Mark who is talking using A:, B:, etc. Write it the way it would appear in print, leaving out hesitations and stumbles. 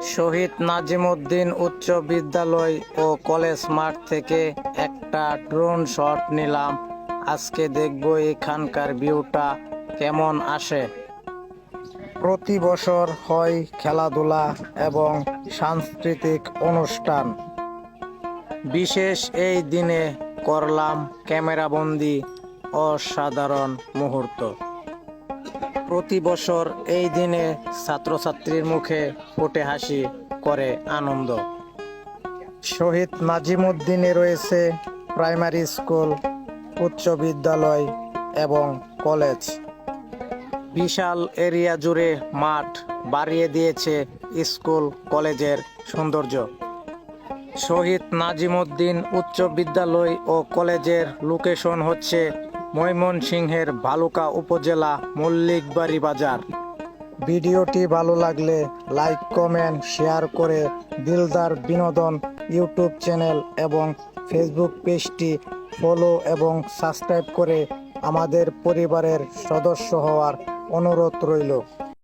A: শহীদ নাজিমউদ্দিন উচ্চ বিদ্যালয় ও কলেজ মাঠ থেকে একটা ড্রোন শট নিলাম। আজকে দেখব এখানকার ভিউটা কেমন আসে। প্রতি বছর হয় খেলাধুলা এবং সাংস্কৃতিক অনুষ্ঠান। বিশেষ এই দিনে করলাম ক্যামেরাবন্দি অসাধারণ মুহূর্ত। প্রতি বছর এই দিনে ছাত্রছাত্রীর মুখে ফুটে হাসি করে আনন্দ। শহীদ নাজিমউদ্দিনে রয়েছে প্রাইমারি স্কুল, উচ্চ বিদ্যালয় এবং কলেজ। বিশাল এরিয়া জুড়ে মাঠ বাড়িয়ে দিয়েছে স্কুল কলেজের সৌন্দর্য। শহীদ নাজিমউদ্দিন উচ্চ বিদ্যালয় ও কলেজের লোকেশন হচ্ছে ময়মনসিংহের ভালুকা উপজেলা মল্লিকবাড়ি বাজার। ভিডিওটি ভালো লাগলে লাইক, কমেন্ট, শেয়ার করে দিলদার বিনোদন ইউটিউব চ্যানেল এবং ফেসবুক পেজটি ফলো এবং সাবস্ক্রাইব করে আমাদের পরিবারের সদস্য হওয়ার অনুরোধ রইল।